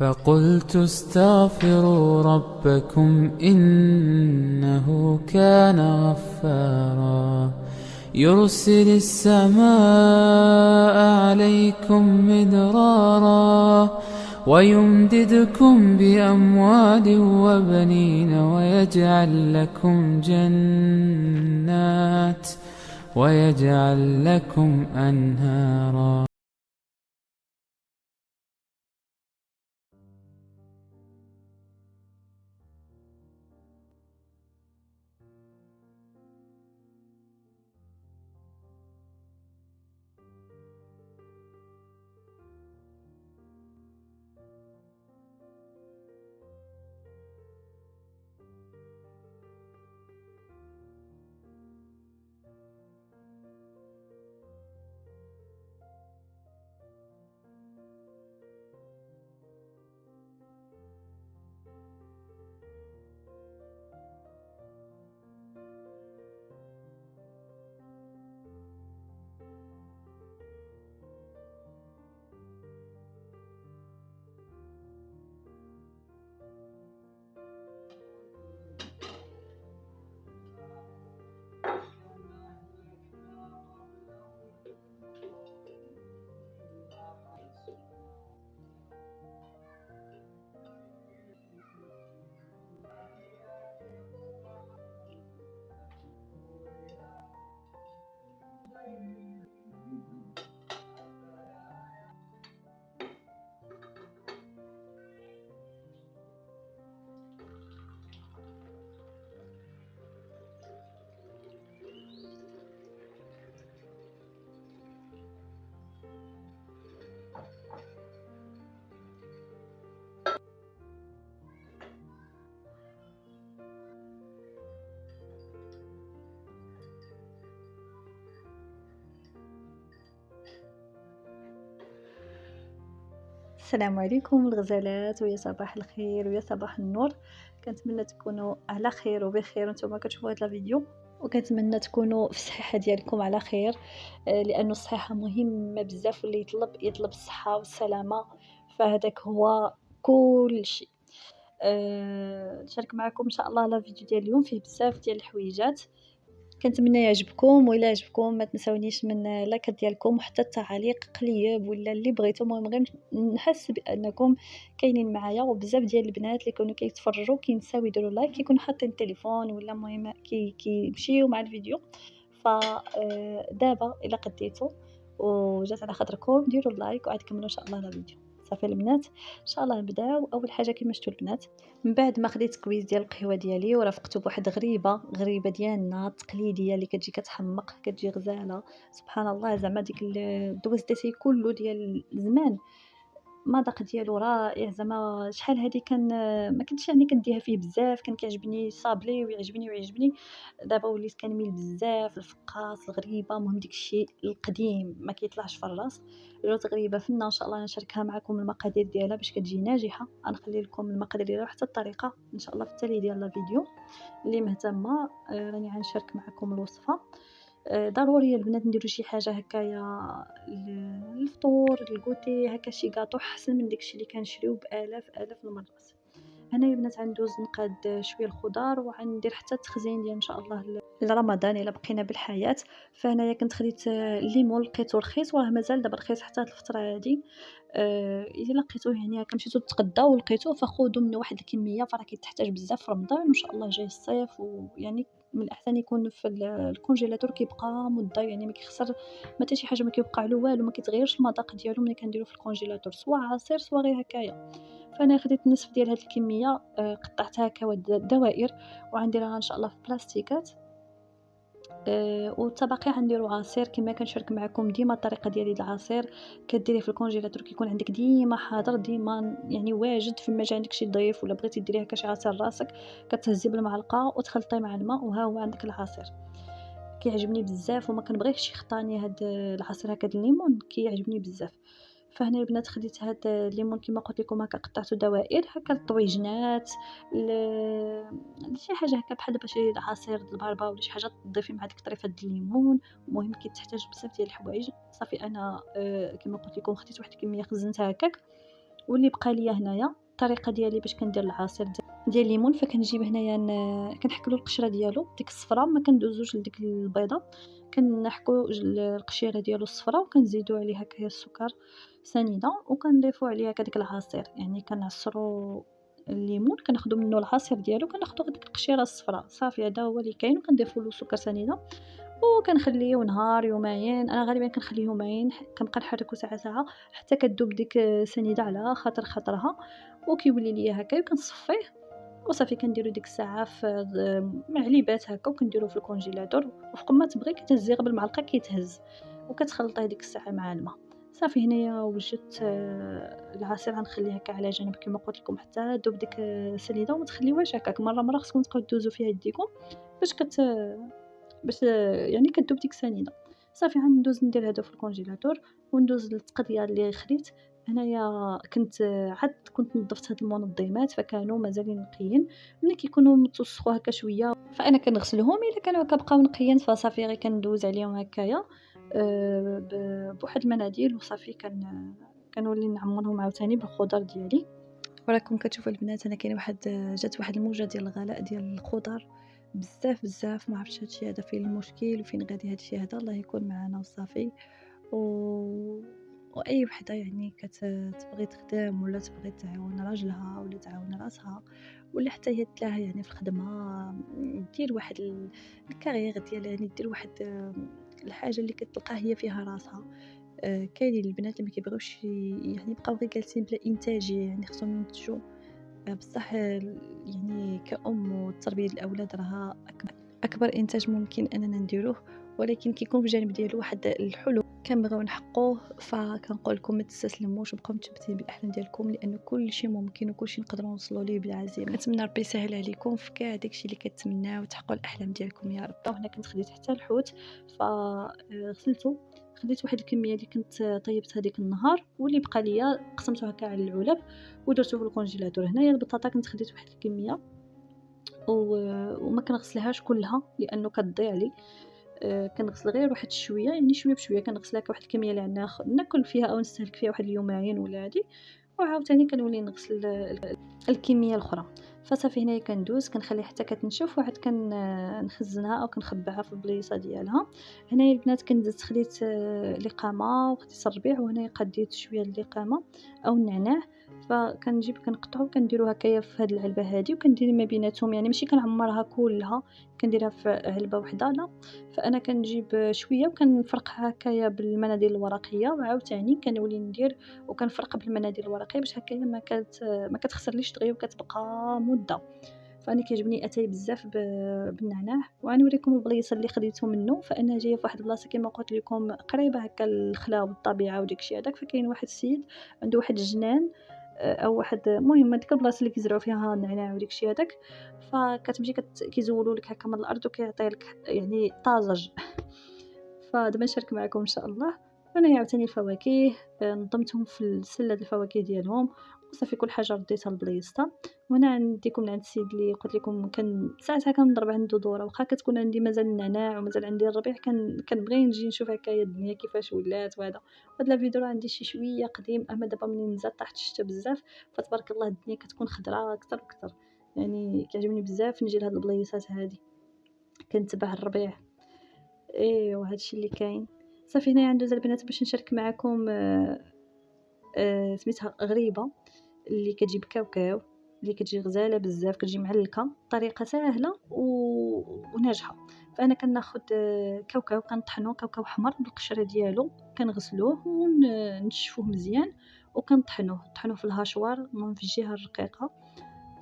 فقلت استغفروا ربكم إنه كان غفارا يرسل السماء عليكم مدرارا ويمددكم بأموال وبنين ويجعل لكم أنهارا. السلام عليكم الغزالات، ويا صباح الخير ويا صباح النور. كنتمنى تكونوا على خير وبخير وانتم كتشوفوا هذا الفيديو، وكنتمنى تكونوا في الصحه ديالكم على خير، لانه الصحه مهمه بزاف، واللي يطلب الصحه والسلامه، فهذاك هو كل شيء. نشارك معكم ان شاء الله الفيديو ديال اليوم فيه بزاف ديال الحويجات، كنتمنى يعجبكم، وإلا عجبكم ما تنساونيش من لايك ديالكم وحتى التعاليق قليب ولا اللي بغيتو، المهم غير نحس بانكم كاينين معايا. وبزاف ديال البنات اللي كانوا كيتفرجوا كينساو يديروا لايك، كيكونوا حاطين التليفون ولا المهم كيمشيو مع الفيديو. ف دابا الا قديتو وجات على خاطركم ديروا اللايك وعاد كملوا ان شاء الله الفيديو. صافي البنات، ان شاء الله نبداو. اول حاجه كما شفتوا البنات، من بعد ما خديت كويس ديال القهوه ديالي ورافقته بواحد غريبه ديالنا التقليديه اللي كتجي كتحمق، كتجي غزاله سبحان الله. زعما ديك الدوز ديتي كله ديال زمان، المذاق ديالو رائع. زعما شحال هادي كان ما كنتش يعني كنديها فيه بزاف، كان كيعجبني صابلي ويعجبني. دابا وليت كنميل بزاف الفقاص الغريبه، المهم ديك الشيء القديم ما كيطلعش في الراس. جات غريبه فينا ان شاء الله نشاركها معكم المقادير ديالها باش كتجي ناجحه. غنخلي لكم المقادير ديالها وحتى الطريقه ان شاء الله في التالي ديال الفيديو. اللي مهتمه راني غنشارك معكم الوصفه. ضروري البنات نديرو شي حاجه هكايا للفطور الكوتي، هكا شي كاطو احسن من داكشي اللي كنشريو بالاف المرات. هنا البنات غندوز نقاد شويه الخضار، وغندير حتى التخزين ديال ان شاء الله لرمضان الا بقينا بالحياه. فهنايا كنت خديت الليمون لقيتو رخيص، وراه مازال دابا رخيص حتى هاد الفتره هادي. الا لقيتوه يعني هكا مشيتو تتغداو ولقيتوه فخذوا منه واحد الكميه، فراه كيتحتاج بزاف في رمضان وان شاء الله جاي الصيف. ويعني من الاحسن يكون في الكونجيلاتور كيبقى مده، يعني ما كيخسر ما حتى شي حاجه، ما كيوقع له والو، ما كيتغيرش المذاق ديالو ملي كنديرو في الكونجيلاتور، سواء عصير سواء غير هكايا. فانا خديت النصف ديال هاد الكميه، قطعتها هكا دوائر وغنديرها ان شاء الله في بلاستيكات. والتبقي غنديرو عصير كما كنشارك معكم ديما الطريقه ديالي العصير. كديريه في الكونجيلاتور كيكون عندك ديما حاضر، ديما يعني واجد. فما جا عندك شي ضيف ولا بغيتي ديريه هكا شي عصير راسك، كتهزي بالمعلقه وتخلطيه مع الماء وها هو عندك العصير. كيعجبني بزاف وما كنبغيهش يخطاني هاد العصير هكا د الليمون، كيعجبني بزاف. فهنا البنات خديت هاد الليمون كما قلت لكم هكا قطعته دوائر هكا للطويجنات، لشي حاجه هكا بحال دابا شي عصير د البربه ولا شي حاجه تضيفي مع ديك طريفه د الليمون. المهم كيتحتاج بزاف ديال الحوايج. صافي انا كما قلت لكم خديت واحد الكميه خزنتها هكاك واللي بقى ليا هنايا الطريقه ديالي باش كندير العصير ديال الليمون. فكنجيب هنايا كنحكلو القشره ديالو ديك الصفراء، ما كندوزوش لديك البيضه، كنحكو القشيره ديالو الصفراء وكنزيدو عليها هكايا السكر سنيده وكنضيفو عليها هكا داك العصير. يعني كنعصرو الليمون كناخدو منه العصير ديالو، كناخدو غير ديك القشيره الصفراء صافي، هذا هو اللي كاين، وكنضيفو له سكر سنيده وكنخليه نهار يومين. انا غالبا كنخليه يومين، كنبقى نحركو ساعه ساعه حتى كدوب ديك سنيده على خاطر خاطرها، وكيولي ليا هكا وكنصفيه وصافي. كنديرو ديك الساعه في معليبات هكا وكنديروه في الكونجيلاتور، وفوق ما تبغي كتهزيه غير بالمعلقه كيتهز، وكتخلطيه ديك الساعه مع الماء صافي. هنايا وجدت العصير غنخليه هكا على جنب كما قلت لكم حتى دوب ديك السنيده، وما تخليوهاش هكاك مره مره، خصكم تبقاو دوزو فيها يديكم باش باش يعني كدوب ديك السنيده صافي. غندوز ندير هادو في الكونجيلاتور وندوز للتقديه اللي خديت. هنايا كنت نظفت هاد المنظمات فكانوا مازالين نقيين، ملي كيكونوا متوسخوا هكا شويه فانا كنغسلهم، الا كانوا كبقاو نقيين فصافي غير كندوز عليهم هكايا بواحد المناديل وصافي. كنولي نعمرهم عاوتاني بالخضر ديالي. وراكم كتشوفوا البنات انا كاين جات واحد الموجه ديال الغلاء ديال الخضر بزاف بزاف، ما عرفتش هادشي هذا فين المشكل وفين غادي هادشي هذا، الله يكون معنا وصافي. و... واي وحده يعني كتبغي تخدم ولا تبغي تعاون راجلها ولا تعاون راسها ولا حتى هي تلاها يعني في الخدمه، دير واحد الكارير ديالها، يعني دير واحد الحاجه اللي كتلقى هي فيها راسها. كاينين البنات اللي ما كيبغيوش يعني يبقاو غير جالسين بلا انتاجيه، يعني خصهم ينتجوا بصح يعني كأم وتربية الأولاد راها أكبر إنتاج ممكن أننا نديروه، ولكن كيكون في جانب ديالو واحد الحلم كنبغيو نحقوه. فكنقول لكم ما تستسلموش، بقاو متثبتين بالأحلام ديالكم لأن كل شيء ممكن وكل شيء نقدروا نوصلوا ليه بالعزيمة. كنتمنى ربي يسهل عليكم في كاع داكشي اللي كتمناو وتحققوا الأحلام ديالكم يا رب. وهنا كنت خديت حتى الحوت فغسلته، خديت واحد الكميه اللي كنت طيبتها ديك النهار واللي بقى ليا قسمته هكا على العلب ودرته في الكونجيلاتور. هنايا البطاطا كنت خديت واحد الكميه وما كنغسلهاش كلها لانه كتضيع لي. كنغسل غير واحد شويه، يعني شويه بشويه كنغسلها واحد الكميه اللي عندنا ناكل فيها او نستهلك فيها واحد اليومين ولا هادي، وعاوتاني كنولي نغسل الكميه الاخرى. فصافي هنايا كندوز كنخليها حتى كتنشف وعاد نخزنها او كنخبعها في البليصه ديالها. هنايا البنات كندز خديت لقامه وخديت الربيع، وهنايا قديت شويه اللقامه او النعناع، فكنجيب كنقطعو وكنديرو هكايا في هاد العلبه هادي وكندير ما بيناتهم، يعني ماشي كنعمرها كلها كنديرها في علبه وحده لا، فانا كنجيب شويه وكنفرقها هكايا بالمناديل الورقيه، وعاوتاني كنولي ندير وكنفرق بالمناديل الورقيه باش هكايا ما كتخسرليش دغيا وكتبقى مده. فانا كيعجبني اتاي بزاف بالنعناع، وغنوريكم البليصه اللي خديته منه. فانا جايه في واحد البلاصه كما قلت لكم قريبه هكا للخلا والطبيعه وداكشي هذاك. فكاين واحد السيد عنده واحد الجنان او واحد المهم ديك البلاصه اللي كيزرعوا فيها النعناع وداكشي هذاك، فكتمشي كيزولوا لك هكا من الارض وكيعطي لك يعني طازج. فدابا نشارك معكم ان شاء الله. انا عاوتاني الفواكه نظمتهم في السله د الفواكه ديالهم وصافي كل حاجه رديتها لبلايصتها. وهنا نديكم من عند السيد اللي قلت لكم كان ساعتها كنضرب عنده دوره، واخا كتكون عندي مازال النعناع ومازال عندي الربيع كنبغي نجي نشوف هكايا الدنيا كيفاش ولات. وهذا هاد الفيديو راه عندي شي شويه قديم، اما دابا ملي نزل طاحت الشتا بزاف فتبارك الله الدنيا كتكون خضراء اكثر واكثر. يعني كيعجبني بزاف نجي لهاد البلايصات هادي كنتبع الربيع. ايوا هادشي اللي كاين صافي. هنايا ندوز البنات باش نشارك معكم سميتها غريبه اللي كتجيب كاوكاو اللي كتجي غزاله بزاف، كتجي معلكه، طريقه سهله وناجحه. فانا كناخذ كاوكاو كنطحنو كاوكاو حمر بالقشره ديالو، كنغسلوه ونشفوه مزيان وكنطحنوه في الهاشوار من في الجهه الرقيقه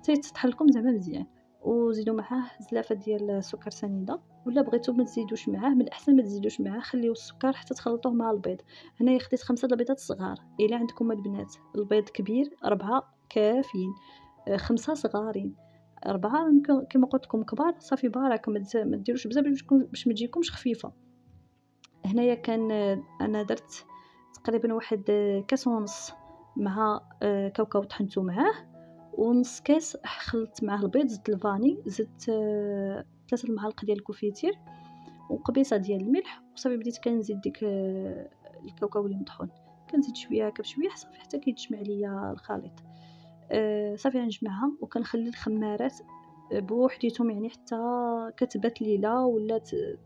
تيتطحن لكم زعما مزيان، وزيدوا معاه زلافه ديال سكر سنيده، ولا بغيتو ما تزيدوش معاه من الاحسن ما تزيدوش معاه، خليو السكر حتى تخلطوه مع البيض. هنايا خديت 5 البيضات صغار، الا عندكم البنات البيض كبير 4 كافيين، 5 صغارين 4 كما قلت لكم كبار صافي بارك، ما ديروش بزاف باش ما تجيكمش خفيفه. هنايا كان انا درت تقريبا واحد كاس ونص مع كاوكاو طحنته معاه، ونص كاس خلطت معاه البيض، زدت الفاني، زدت 3 المعالق ديال الكوفيتير وقبيصه ديال الملح، وصافي بديت كنزيد ديك الكاوكاو اللي مطحون كنزيد شويه هكا بشويه صافي حتى كيتجمع ليا الخليط. صافي غنجمعها وكنخلي الخمارات بوحديتهم، يعني حتى كتبات ليلة ولا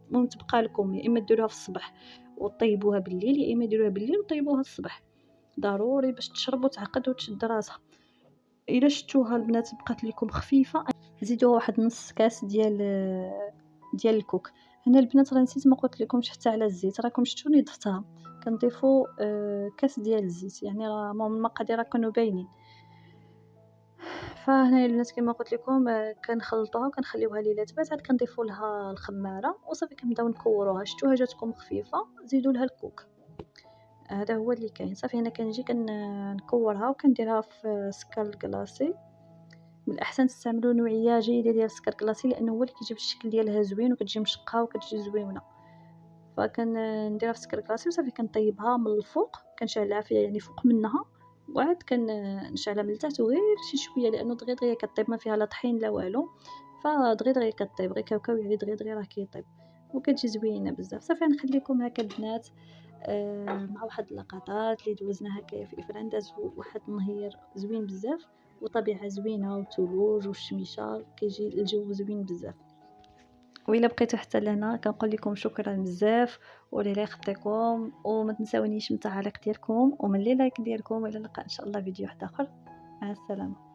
المهم تبقى لكم، يا اما ديروها في الصباح وطيبوها بالليل، يا اما ديروها بالليل وطيبوها الصباح، ضروري باش تشرب وتعقد وتشد راسها. الا شفتوها البنات بقات لكم خفيفه زيدوها واحد نص كاس ديال الكوك. هنا البنات راه نسيت ما قلت لكمش حتى على الزيت، راكم شفتوني ضفتها كنضيفوا كاس ديال الزيت، يعني راه المهم المقادير كانوا باينين. فهنايا البنات كما قلت لكم كنخلطوها وكنخليوها ليلات بعد عاد كنضيفوا لها الخماره وصافي كنبداو نكوروها. شفتوها جاتكم خفيفه زيدوا لها الكوك، هذا هو اللي كاين. صافي هنا كنجي كنكورها وكنديرها في سكر كلاصي. من الاحسن تستعملوا نوعيه جيده ديال السكر كلاصي لانه هو اللي كيجيب الشكل ديالها زوين وكتجي مشقه وكتجي زوينه. فكنديرها في سكر كلاصي وصافي كنطيبها من الفوق، كنشعلها فيها يعني فوق منها وعاد كنشعلها من التحت وغير شي شويه لانه دغيا كطيب، ما فيها لا طحين لا والو، فدغيا كطيب غير كاوكاو يعني دغيا راه كيطيب وكتجي زوينه بزاف. صافي نخليكم هكا البنات مع واحد اللقطات اللي دوزنا هكايا في افران، داز واحد النهير زوين بزاف وطبيعه زوينه وثلوج والشميشه، كيجي الجو زوين بزاف. وإلا بقيتوا حتى لهنا كنقول لكم شكرا بزاف ولله يخطيكم، وما تنساونيش من التعاليق ديالكم ومن لي لايك ديالكم. والى اللقاء ان شاء الله فيديو واحد اخر، مع السلامه.